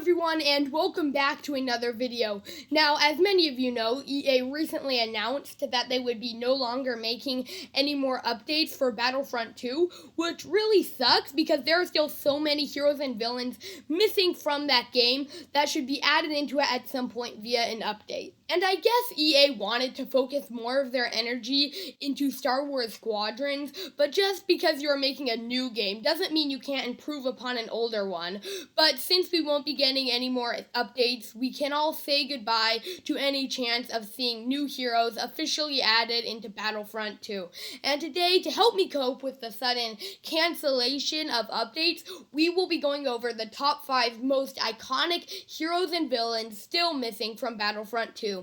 everyone, and welcome back to another video. Now, as many of you know, EA recently announced that they would be no longer making any more updates for Battlefront 2, which really sucks because there are still so many heroes and villains missing from that game that should be added into it at some point via an update. And I guess EA wanted to focus more of their energy into Star Wars Squadrons, but just because you're making a new game doesn't mean you can't improve upon an older one. But since we won't be getting any more updates, we can all say goodbye to any chance of seeing new heroes officially added into Battlefront 2. And today, to help me cope with the sudden cancellation of updates, we will be going over the top 5 most iconic heroes and villains still missing from Battlefront 2.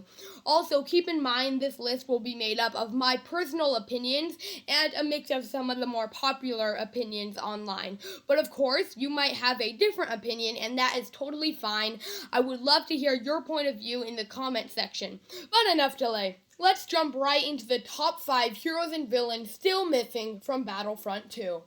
Also, keep in mind this list will be made up of my personal opinions and a mix of some of the more popular opinions online. But of course, you might have a different opinion, and that is totally fine. I would love to hear your point of view in the comment section. But enough delay. Let's jump right into the top 5 heroes and villains still missing from Battlefront 2.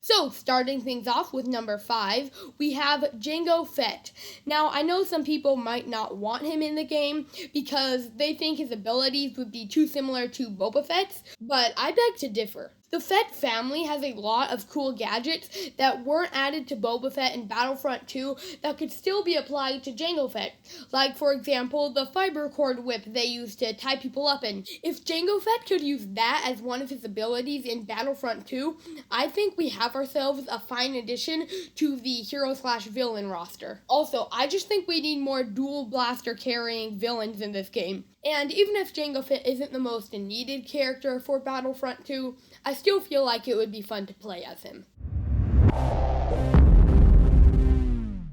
So, starting things off with number 5, we have Jango Fett. Now, I know some people might not want him in the game because they think his abilities would be too similar to Boba Fett's, but I beg to differ. The Fett family has a lot of cool gadgets that weren't added to Boba Fett in Battlefront 2 that could still be applied to Jango Fett. Like, for example, the fiber cord whip they use to tie people up in. If Jango Fett could use that as one of his abilities in Battlefront 2, I think we have ourselves a fine addition to the hero/villain roster. Also, I just think we need more dual blaster carrying villains in this game. And even if Jango Fett isn't the most needed character for Battlefront 2, I still feel like it would be fun to play as him.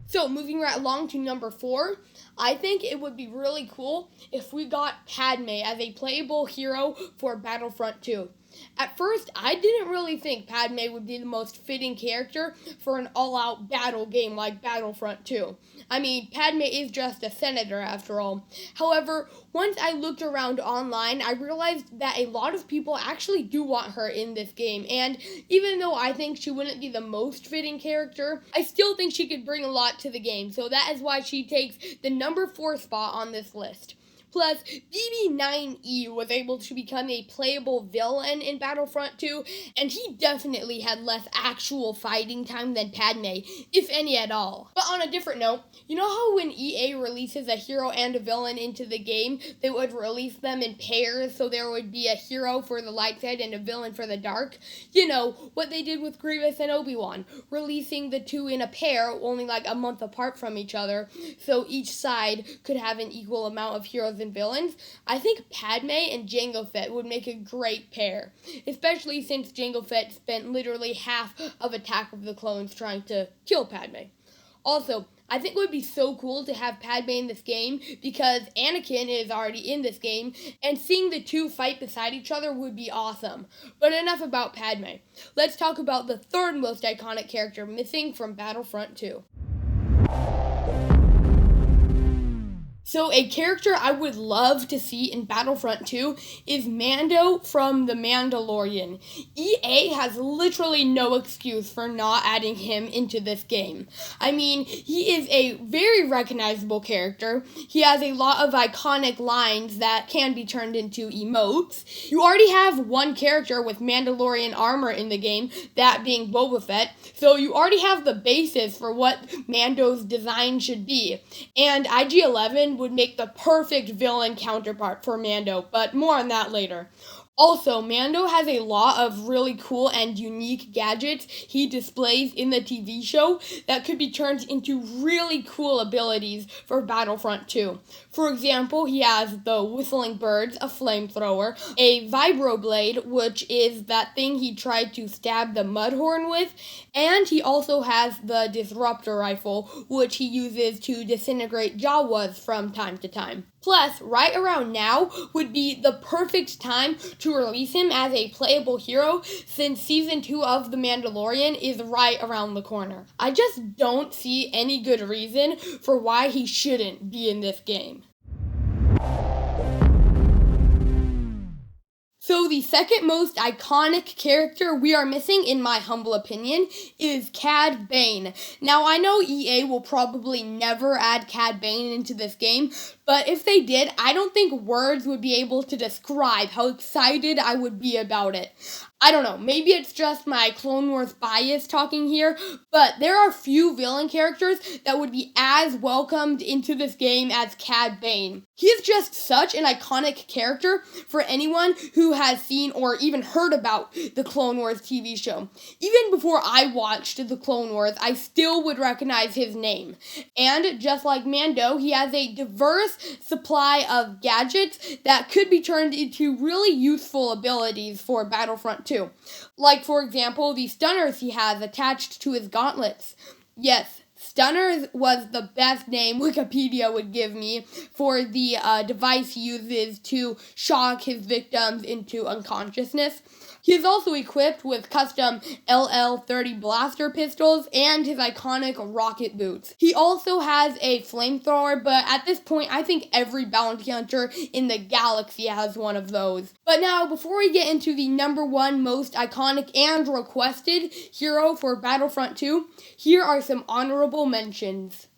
So, moving right along to number 4, I think it would be really cool if we got Padme as a playable hero for Battlefront 2. At first, I didn't really think Padme would be the most fitting character for an all-out battle game like Battlefront 2. I mean, Padme is just a senator after all. However, once I looked around online, I realized that a lot of people actually do want her in this game, and even though I think she wouldn't be the most fitting character, I still think she could bring a lot to the game, so that is why she takes the number 4 spot on this list. Plus, BB-9E was able to become a playable villain in Battlefront 2, and he definitely had less actual fighting time than Padme, if any at all. But on a different note, you know how when EA releases a hero and a villain into the game, they would release them in pairs, so there would be a hero for the light side and a villain for the dark? You know, what they did with Grievous and Obi-Wan, releasing the two in a pair, only like a month apart from each other, so each side could have an equal amount of heroes and villains. I think Padme and Jango Fett would make a great pair, especially since Jango Fett spent literally half of Attack of the Clones trying to kill Padme. Also, I think it would be so cool to have Padme in this game because Anakin is already in this game, and seeing the two fight beside each other would be awesome. But enough about Padme. Let's talk about the third most iconic character missing from Battlefront 2. So a character I would love to see in Battlefront 2 is Mando from The Mandalorian. EA has literally no excuse for not adding him into this game. I mean, he is a very recognizable character. He has a lot of iconic lines that can be turned into emotes. You already have one character with Mandalorian armor in the game, that being Boba Fett, so you already have the basis for what Mando's design should be. And IG-11 would make the perfect villain counterpart for Mando, but more on that later. Also, Mando has a lot of really cool and unique gadgets he displays in the TV show that could be turned into really cool abilities for Battlefront 2. For example, he has the Whistling Birds, a flamethrower, a vibroblade, which is that thing he tried to stab the Mudhorn with, and he also has the Disruptor Rifle, which he uses to disintegrate Jawas from time to time. Plus, right around now would be the perfect time to release him as a playable hero since Season 2 of The Mandalorian is right around the corner. I just don't see any good reason for why he shouldn't be in this game. So the second most iconic character we are missing, in my humble opinion, is Cad Bane. Now, I know EA will probably never add Cad Bane into this game, but if they did, I don't think words would be able to describe how excited I would be about it. I don't know, maybe it's just my Clone Wars bias talking here, but there are few villain characters that would be as welcomed into this game as Cad Bane. He is just such an iconic character for anyone who has seen or even heard about the Clone Wars TV show. Even before I watched the Clone Wars, I still would recognize his name. And just like Mando, he has a diverse supply of gadgets that could be turned into really useful abilities for Battlefront 2. Like, for example, the stunners he has attached to his gauntlets. Yes, stunners was the best name Wikipedia would give me for the device he uses to shock his victims into unconsciousness. He is also equipped with custom LL-30 blaster pistols and his iconic rocket boots. He also has a flamethrower, but at this point, I think every bounty hunter in the galaxy has one of those. But now, before we get into the number one most iconic and requested hero for Battlefront 2, here are some honorable mentions.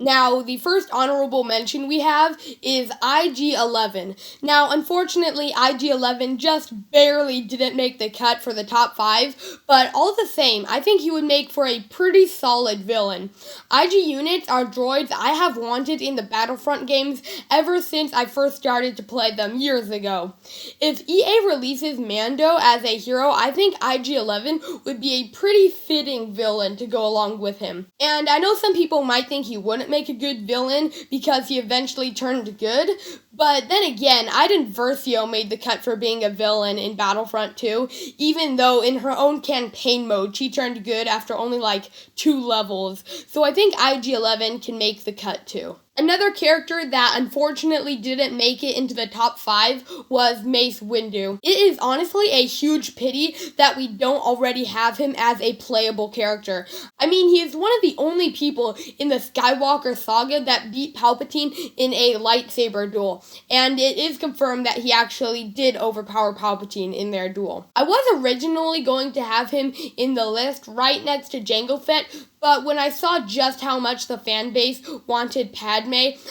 Now, the first honorable mention we have is IG-11. Now, unfortunately, IG-11 just barely didn't make the cut for the top 5, but all the same, I think he would make for a pretty solid villain. IG units are droids I have wanted in the Battlefront games ever since I first started to play them years ago. If EA releases Mando as a hero, I think IG-11 would be a pretty fitting villain to go along with him. And I know some people might think he wouldn't make a good villain because he eventually turned good, but then again, Iden Versio made the cut for being a villain in Battlefront 2, even though in her own campaign mode she turned good after only like 2 levels, so I think IG-11 can make the cut too. Another character that unfortunately didn't make it into the top 5 was Mace Windu. It is honestly a huge pity that we don't already have him as a playable character. I mean, he is one of the only people in the Skywalker saga that beat Palpatine in a lightsaber duel, and it is confirmed that he actually did overpower Palpatine in their duel. I was originally going to have him in the list right next to Jango Fett, but when I saw just how much the fan base wanted Padme,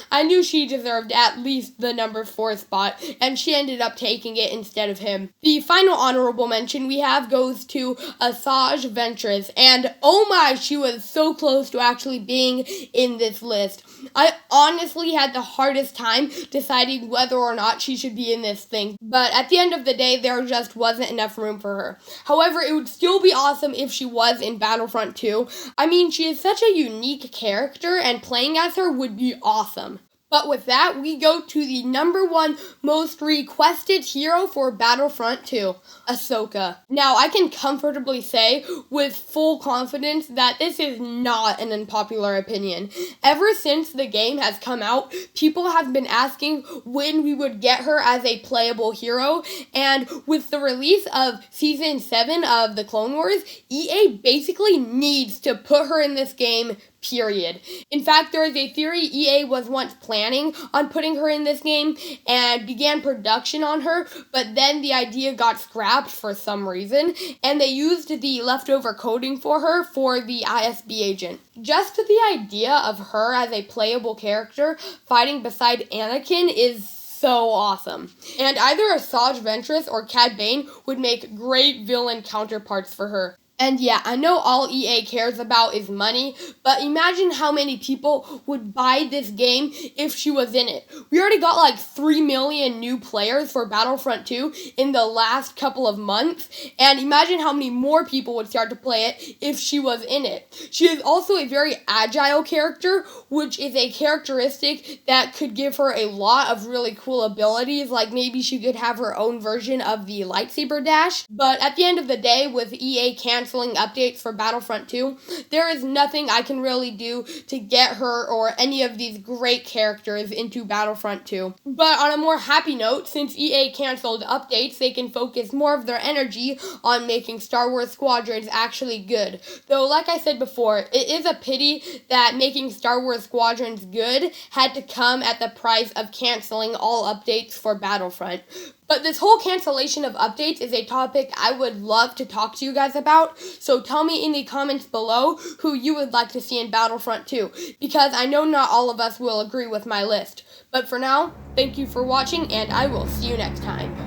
I knew she deserved at least the number 4 spot, and she ended up taking it instead of him. The final honorable mention we have goes to Asajj Ventress, and oh my, she was so close to actually being in this list. I honestly had the hardest time deciding whether or not she should be in this thing, but at the end of the day, there just wasn't enough room for her. However, it would still be awesome if she was in Battlefront 2. I mean, she is such a unique character, and playing as her would be awesome. But with that, we go to the number 1 most requested hero for Battlefront 2, Ahsoka. Now, I can comfortably say with full confidence that this is not an unpopular opinion. Ever since the game has come out, people have been asking when we would get her as a playable hero, and with the release of Season 7 of the Clone Wars, EA basically needs to put her in this game, period. In fact, there is a theory EA was once planning on putting her in this game and began production on her, but then the idea got scrapped for some reason, and they used the leftover coding for her for the ISB agent. Just the idea of her as a playable character fighting beside Anakin is so awesome. And either Asajj Ventress or Cad Bane would make great villain counterparts for her. And yeah, I know all EA cares about is money, but imagine how many people would buy this game if she was in it. We already got like 3 million new players for Battlefront 2 in the last couple of months, and imagine how many more people would start to play it if she was in it. She is also a very agile character, which is a characteristic that could give her a lot of really cool abilities, like maybe she could have her own version of the lightsaber dash, but at the end of the day, with EA can't canceling updates for Battlefront 2, there is nothing I can really do to get her or any of these great characters into Battlefront 2. But on a more happy note, since EA canceled updates, they can focus more of their energy on making Star Wars Squadrons actually good. Though, like I said before, it is a pity that making Star Wars Squadrons good had to come at the price of canceling all updates for Battlefront. But this whole cancellation of updates is a topic I would love to talk to you guys about, so tell me in the comments below who you would like to see in Battlefront 2, because I know not all of us will agree with my list. But for now, thank you for watching, and I will see you next time.